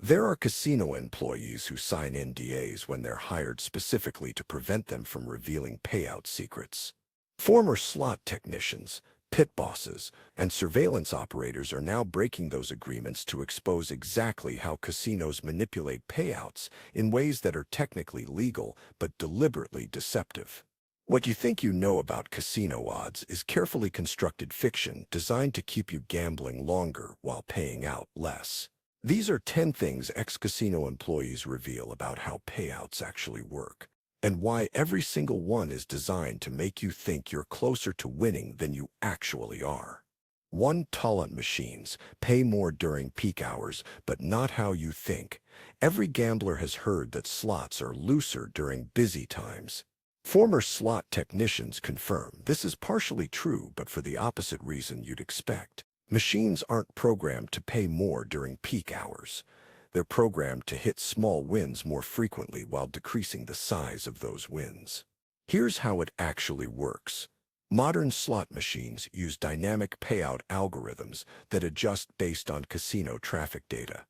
There are casino employees who sign NDAs when they're hired specifically to prevent them from revealing payout secrets. Former slot technicians, pit bosses, and surveillance operators are now breaking those agreements to expose exactly how casinos manipulate payouts in ways that are technically legal but deliberately deceptive. What you think you know about casino odds is carefully constructed fiction designed to keep you gambling longer while paying out less. These are 10 things ex-casino employees reveal about how payouts actually work, and why every single one is designed to make you think you're closer to winning than you actually are. 1. Talent machines pay more during peak hours, but not how you think. Every gambler has heard that slots are looser during busy times. Former slot technicians confirm this is partially true, but for the opposite reason you'd expect. Machines aren't programmed to pay more during peak hours. They're programmed to hit small wins more frequently while decreasing the size of those wins. Here's how it actually works. Modern slot machines use dynamic payout algorithms that adjust based on casino traffic data.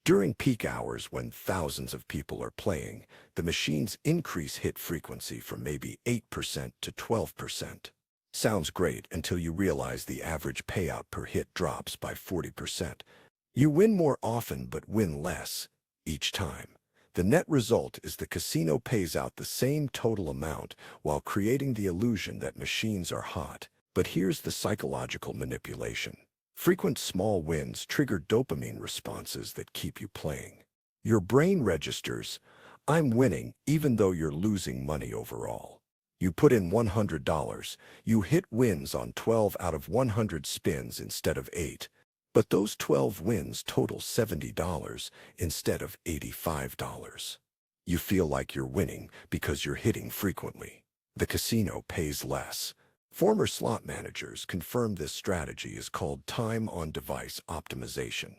During peak hours, when thousands of people are playing, the machines increase hit frequency from maybe 8% to 12%. Sounds great until you realize the average payout per hit drops by 40%. You win more often but win less each time. The net result is the casino pays out the same total amount while creating the illusion that machines are hot. But here's the psychological manipulation. Frequent small wins trigger dopamine responses that keep you playing. Your brain registers, "I'm winning," even though you're losing money overall. You put in $100, you hit wins on 12 out of 100 spins instead of 8. But those 12 wins total $70 instead of $85. You feel like you're winning because you're hitting frequently. The casino pays less. Former slot managers confirm this strategy is called time-on-device optimization.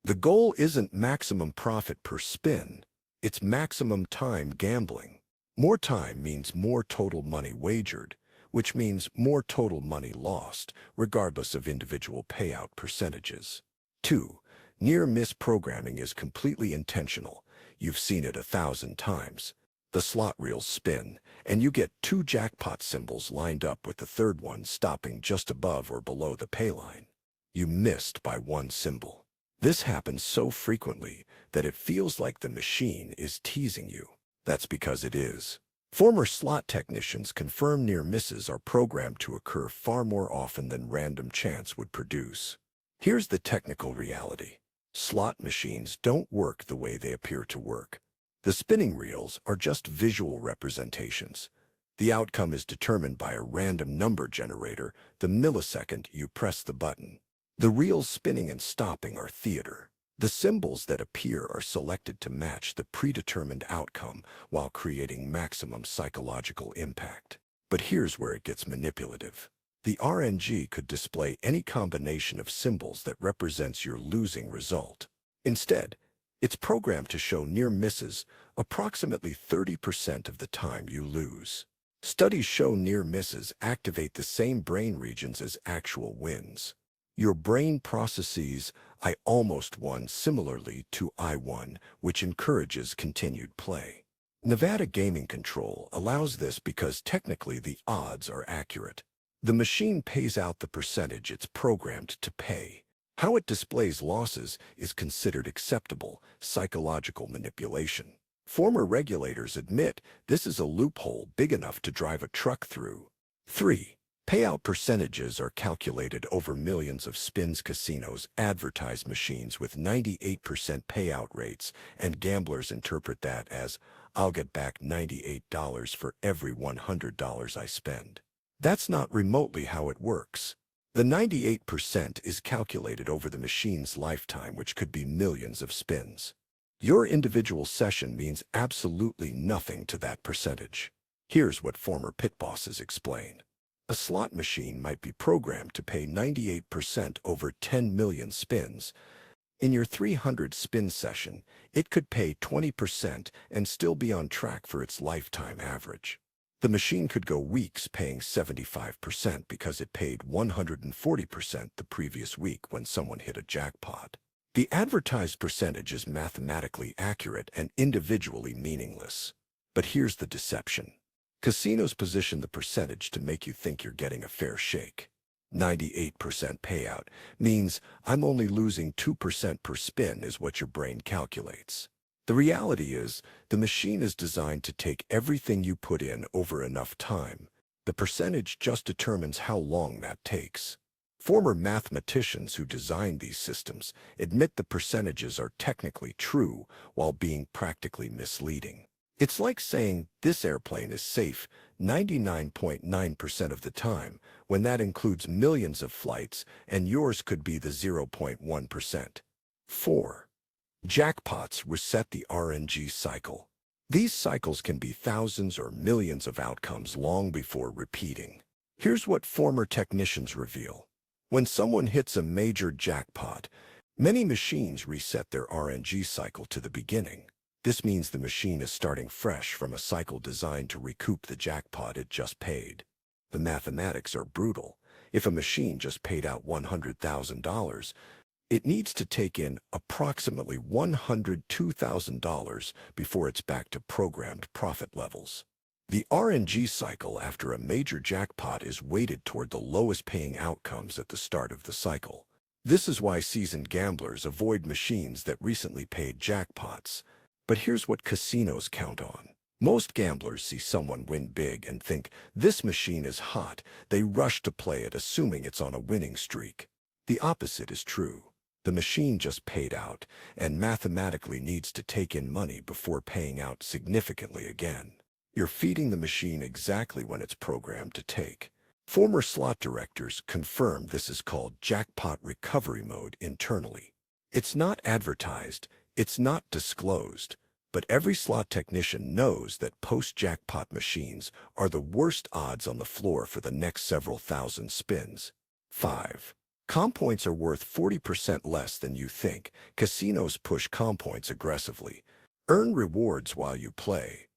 The goal isn't maximum profit per spin, it's maximum time gambling. More time means more total money wagered, which means more total money lost, regardless of individual payout percentages. 2. Near-miss programming is completely intentional. You've seen it 1,000 times. The slot reels spin, and you get 2 jackpot symbols lined up with the third one stopping just above or below the pay line. You missed by 1 symbol. This happens so frequently that it feels like the machine is teasing you. That's because it is. Former slot technicians confirm near misses are programmed to occur far more often than random chance would produce. Here's the technical reality. Slot machines don't work the way they appear to work. The spinning reels are just visual representations. The outcome is determined by a random number generator the millisecond you press the button. The reels spinning and stopping are theater. The symbols that appear are selected to match the predetermined outcome while creating maximum psychological impact. But here's where it gets manipulative. The RNG could display any combination of symbols that represents your losing result. Instead, it's programmed to show near misses approximately 30% of the time you lose. Studies show near misses activate the same brain regions as actual wins. Your brain processes "I almost won" similarly to "I won," which encourages continued play. Nevada Gaming Control allows this because technically the odds are accurate. The machine pays out the percentage it's programmed to pay. How it displays losses is considered acceptable psychological manipulation. Former regulators admit this is a loophole big enough to drive a truck through. 3. Payout percentages are calculated over millions of spins. Casinos advertise machines with 98% payout rates, and gamblers interpret that as, "I'll get back $98 for every $100 I spend." That's not remotely how it works. The 98% is calculated over the machine's lifetime, which could be millions of spins. Your individual session means absolutely nothing to that percentage. Here's what former pit bosses explain. A slot machine might be programmed to pay 98% over 10 million spins. In your 300 spin session, it could pay 20% and still be on track for its lifetime average. The machine could go weeks paying 75% because it paid 140% the previous week when someone hit a jackpot. The advertised percentage is mathematically accurate and individually meaningless. But here's the deception. Casinos position the percentage to make you think you're getting a fair shake. 98% payout means I'm only losing 2% per spin is what your brain calculates. The reality is, the machine is designed to take everything you put in over enough time. The percentage just determines how long that takes. Former mathematicians who designed these systems admit the percentages are technically true while being practically misleading. It's like saying this airplane is safe 99.9% of the time, when that includes millions of flights and yours could be the 0.1%. 4. Jackpots reset the RNG cycle. These cycles can be thousands or millions of outcomes long before repeating. Here's what former technicians reveal. When someone hits a major jackpot, many machines reset their RNG cycle to the beginning. This means the machine is starting fresh from a cycle designed to recoup the jackpot it just paid. The mathematics are brutal. If a machine just paid out $100,000, it needs to take in approximately $102,000 before it's back to programmed profit levels. The RNG cycle after a major jackpot is weighted toward the lowest paying outcomes at the start of the cycle. This is why seasoned gamblers avoid machines that recently paid jackpots. But here's what casinos count on. Most gamblers see someone win big and think, this machine is hot. They rush to play it assuming it's on a winning streak. The opposite is true. The machine just paid out and mathematically needs to take in money before paying out significantly again. You're feeding the machine exactly when it's programmed to take. Former slot directors confirm this is called jackpot recovery mode internally. It's not advertised, it's not disclosed, but every slot technician knows that post-jackpot machines are the worst odds on the floor for the next several thousand spins. 5. Comp points are worth 40% less than you think. Casinos push comp points aggressively. Earn rewards while you play.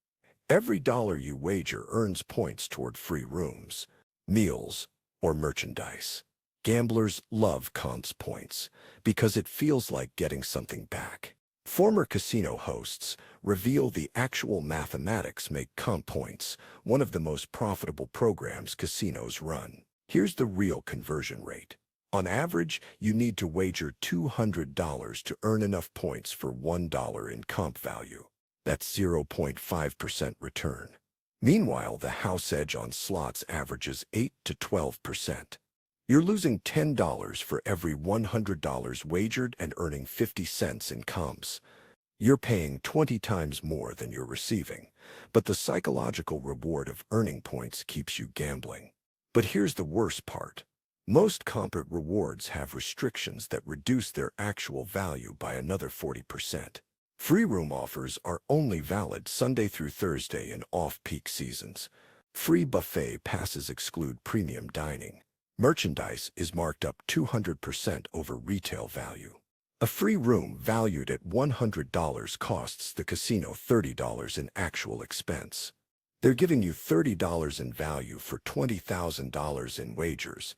Every dollar you wager earns points toward free rooms, meals, or merchandise. Gamblers love comps points because it feels like getting something back. Former casino hosts reveal the actual mathematics make comp points one of the most profitable programs casinos run. Here's the real conversion rate. On average, you need to wager $200 to earn enough points for $1 in comp value. That's 0.5% return. Meanwhile, the house edge on slots averages 8 to 12%. You're losing $10 for every $100 wagered and earning 50 cents in comps. You're paying 20 times more than you're receiving, but the psychological reward of earning points keeps you gambling. But here's the worst part. Most comp rewards have restrictions that reduce their actual value by another 40%. Free room offers are only valid Sunday through Thursday in off-peak seasons. Free buffet passes exclude premium dining. Merchandise is marked up 200% over retail value. A free room valued at $100 costs the casino $30 in actual expense. They're giving you $30 in value for $20,000 in wagers.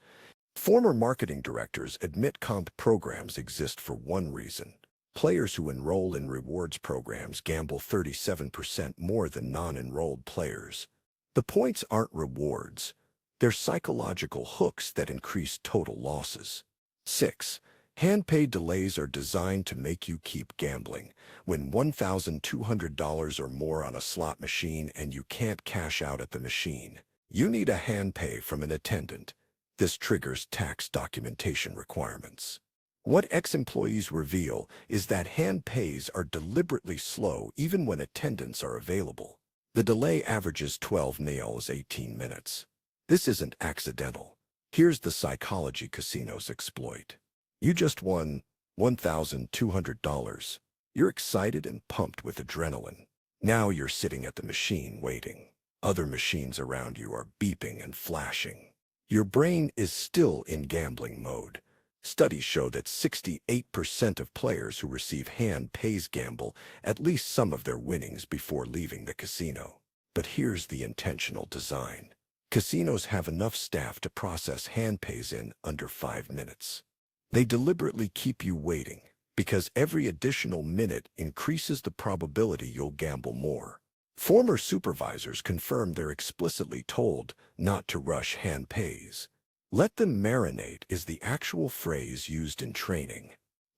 Former marketing directors admit comp programs exist for one reason. Players who enroll in rewards programs gamble 37% more than non-enrolled players. The points aren't rewards. They're psychological hooks that increase total losses. 6. Hand-paid delays are designed to make you keep gambling. When $1,200 or more on a slot machine and you can't cash out at the machine, you need a hand pay from an attendant. This triggers tax documentation requirements. What ex-employees reveal is that hand pays are deliberately slow even when attendants are available. The delay averages 12 nails 18 minutes. This isn't accidental. Here's the psychology casinos exploit. You just won $1,200. You're excited and pumped with adrenaline. Now you're sitting at the machine waiting. Other machines around you are beeping and flashing. Your brain is still in gambling mode. Studies show that 68% of players who receive hand pays gamble at least some of their winnings before leaving the casino. But here's the intentional design. Casinos have enough staff to process hand pays in under 5 minutes. They deliberately keep you waiting, because every additional minute increases the probability you'll gamble more. Former supervisors confirm they're explicitly told not to rush hand pays. Let them marinate is the actual phrase used in training.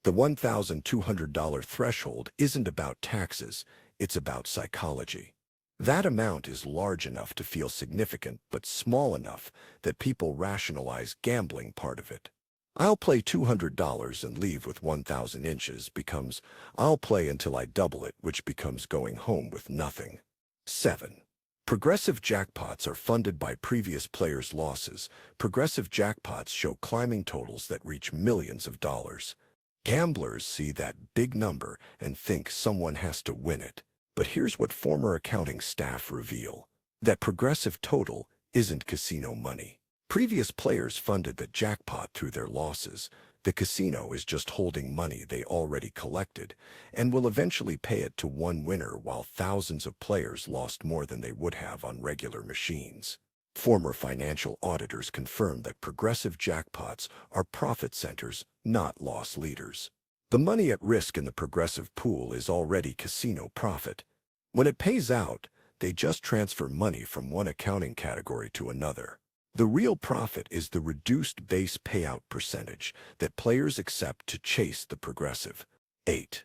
The $1,200 threshold isn't about taxes, it's about psychology. That amount is large enough to feel significant, but small enough that people rationalize gambling part of it. I'll play $200 and leave with 1,000 inches becomes I'll play until I double it, which becomes going home with nothing. 7. Progressive jackpots are funded by previous players' losses. Progressive jackpots show climbing totals that reach millions of dollars. Gamblers see that big number and think someone has to win it. But here's what former accounting staff reveal. That progressive total isn't casino money. Previous players funded the jackpot through their losses. The casino is just holding money they already collected and will eventually pay it to one winner, while thousands of players lost more than they would have on regular machines. Former financial auditors confirmed that progressive jackpots are profit centers, not loss leaders. The money at risk in the progressive pool is already casino profit. When it pays out, they just transfer money from one accounting category to another. The real profit is the reduced base payout percentage that players accept to chase the progressive. 8.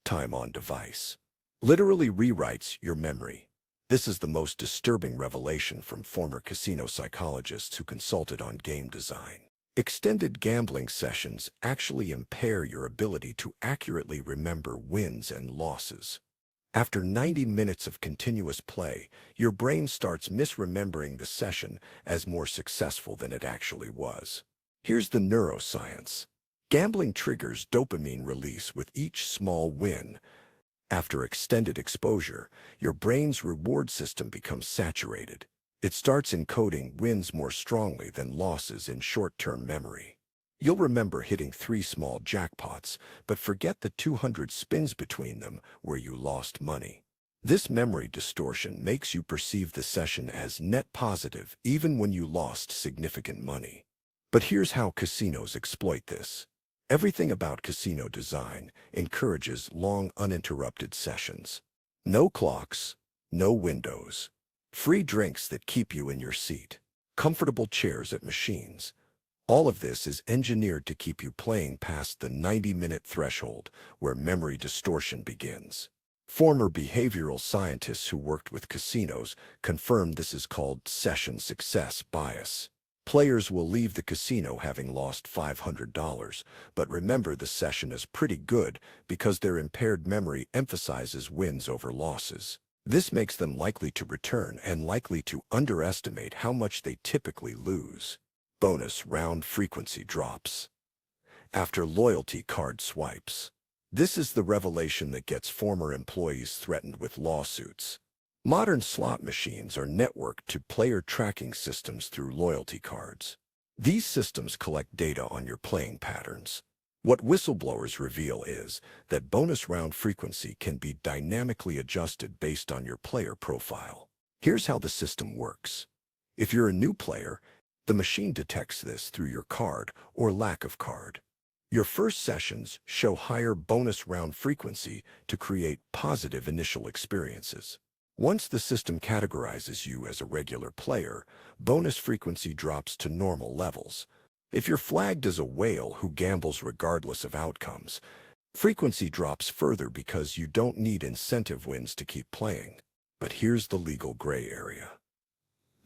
Time on device. Literally rewrites your memory. This is the most disturbing revelation from former casino psychologists who consulted on game design. Extended gambling sessions actually impair your ability to accurately remember wins and losses. After 90 minutes of continuous play, your brain starts misremembering the session as more successful than it actually was. Here's the neuroscience. Gambling triggers dopamine release with each small win. After extended exposure, your brain's reward system becomes saturated. It starts encoding wins more strongly than losses in short-term memory. You'll remember hitting 3 small jackpots, but forget the 200 spins between them where you lost money. This memory distortion makes you perceive the session as net positive even when you lost significant money. But here's how casinos exploit this. Everything about casino design encourages long, uninterrupted sessions. No clocks, no windows. Free drinks that keep you in your seat. Comfortable chairs at machines. All of this is engineered to keep you playing past the 90-minute threshold where memory distortion begins. Former behavioral scientists who worked with casinos confirmed this is called session success bias. Players will leave the casino having lost $500, but remember the session is pretty good because their impaired memory emphasizes wins over losses. This makes them likely to return and likely to underestimate how much they typically lose. Bonus round frequency drops. After loyalty card swipes. This is the revelation that gets former employees threatened with lawsuits. Modern slot machines are networked to player tracking systems through loyalty cards. These systems collect data on your playing patterns. What whistleblowers reveal is that bonus round frequency can be dynamically adjusted based on your player profile. Here's how the system works. If you're a new player, the machine detects this through your card or lack of card. Your first sessions show higher bonus round frequency to create positive initial experiences. Once the system categorizes you as a regular player, bonus frequency drops to normal levels. If you're flagged as a whale who gambles regardless of outcomes, frequency drops further because you don't need incentive wins to keep playing. But here's the legal gray area.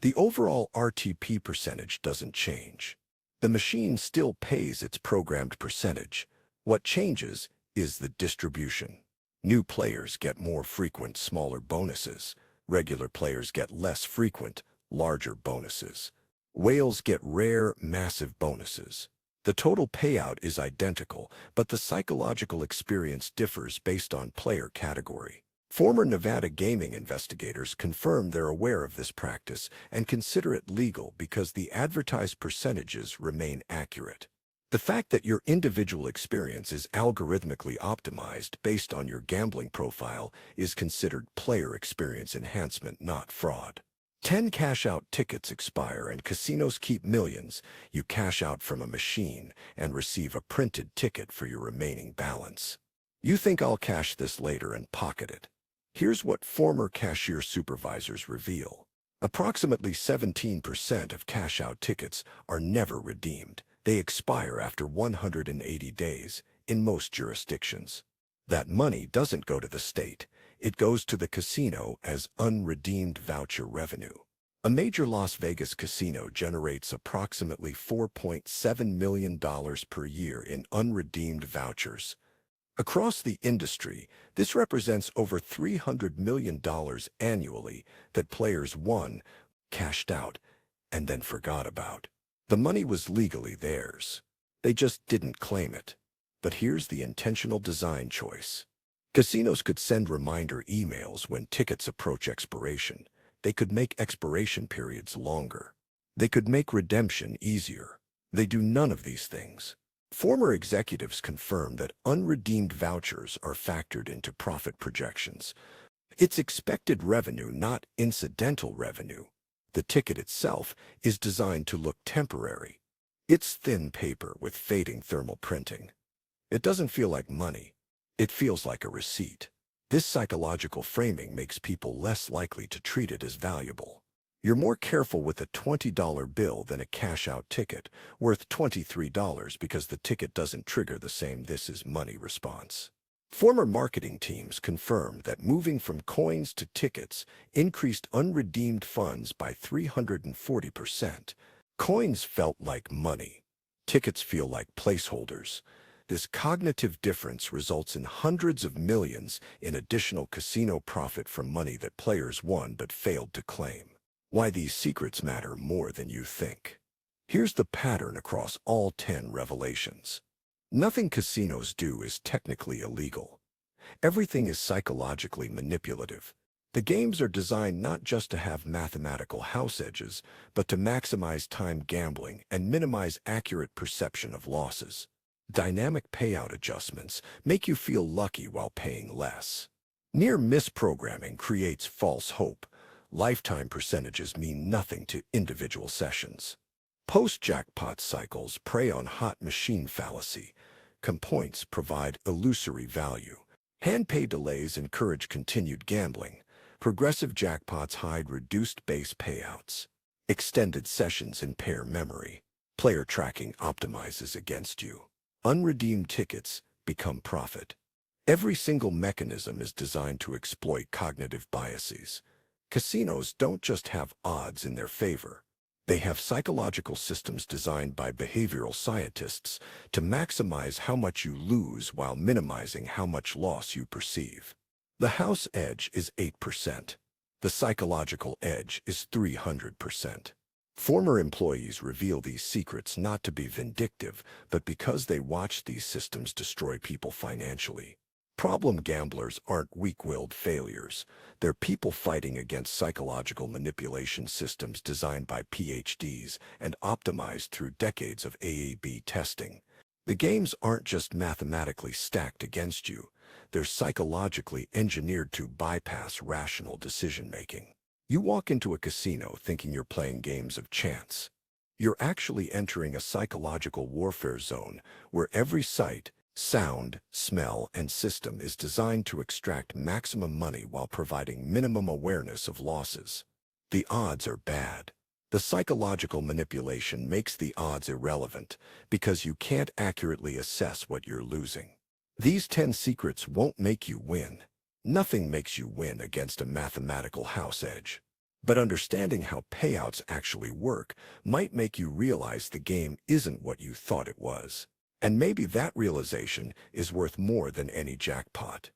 The overall RTP percentage doesn't change. The machine still pays its programmed percentage. What changes is the distribution. New players get more frequent, smaller bonuses. Regular players get less frequent, larger bonuses. Whales get rare, massive bonuses. The total payout is identical, but the psychological experience differs based on player category. Former Nevada gaming investigators confirm they're aware of this practice and consider it legal because the advertised percentages remain accurate. The fact that your individual experience is algorithmically optimized based on your gambling profile is considered player experience enhancement, not fraud. 10 cash-out tickets expire and casinos keep millions. You cash out from a machine and receive a printed ticket for your remaining balance. You think I'll cash this later and pocket it. Here's what former cashier supervisors reveal. Approximately 17% of cash-out tickets are never redeemed. They expire after 180 days in most jurisdictions. That money doesn't go to the state. It goes to the casino as unredeemed voucher revenue. A major Las Vegas casino generates approximately $4.7 million per year in unredeemed vouchers. Across the industry, this represents over $300 million annually that players won, cashed out, and then forgot about. The money was legally theirs. They just didn't claim it. But here's the intentional design choice. Casinos could send reminder emails when tickets approach expiration. They could make expiration periods longer. They could make redemption easier. They do none of these things. Former executives confirm that unredeemed vouchers are factored into profit projections. It's expected revenue, not incidental revenue. The ticket itself is designed to look temporary. It's thin paper with fading thermal printing. It doesn't feel like money. It feels like a receipt. This psychological framing makes people less likely to treat it as valuable. You're more careful with a $20 bill than a cash-out ticket worth $23 because the ticket doesn't trigger the same "this is money" response. Former marketing teams confirmed that moving from coins to tickets increased unredeemed funds by 340%. Coins felt like money. Tickets feel like placeholders. This cognitive difference results in hundreds of millions in additional casino profit from money that players won but failed to claim. Why these secrets matter more than you think. Here's the pattern across all 10 revelations. Nothing casinos do is technically illegal. Everything is psychologically manipulative. The games are designed not just to have mathematical house edges, but to maximize time gambling and minimize accurate perception of losses. Dynamic payout adjustments make you feel lucky while paying less. Near-miss programming creates false hope. Lifetime percentages mean nothing to individual sessions. Post-jackpot cycles prey on hot machine fallacy. Points provide illusory value. Hand-pay delays encourage continued gambling. Progressive jackpots hide reduced base payouts. Extended sessions impair memory. Player tracking optimizes against you. Unredeemed tickets become profit. Every single mechanism is designed to exploit cognitive biases. Casinos don't just have odds in their favor. They have psychological systems designed by behavioral scientists to maximize how much you lose while minimizing how much loss you perceive. The house edge is 8%. The psychological edge is 300%. Former employees reveal these secrets not to be vindictive, but because they watched these systems destroy people financially. Problem gamblers aren't weak-willed failures. They're people fighting against psychological manipulation systems designed by PhDs and optimized through decades of A/B testing. The games aren't just mathematically stacked against you. They're psychologically engineered to bypass rational decision-making. You walk into a casino thinking you're playing games of chance. You're actually entering a psychological warfare zone where every sight, sound, smell, and system is designed to extract maximum money while providing minimum awareness of losses. The odds are bad. The psychological manipulation makes the odds irrelevant because you can't accurately assess what you're losing. These 10 secrets won't make you win. Nothing makes you win against a mathematical house edge. But understanding how payouts actually work might make you realize the game isn't what you thought it was. And maybe that realization is worth more than any jackpot.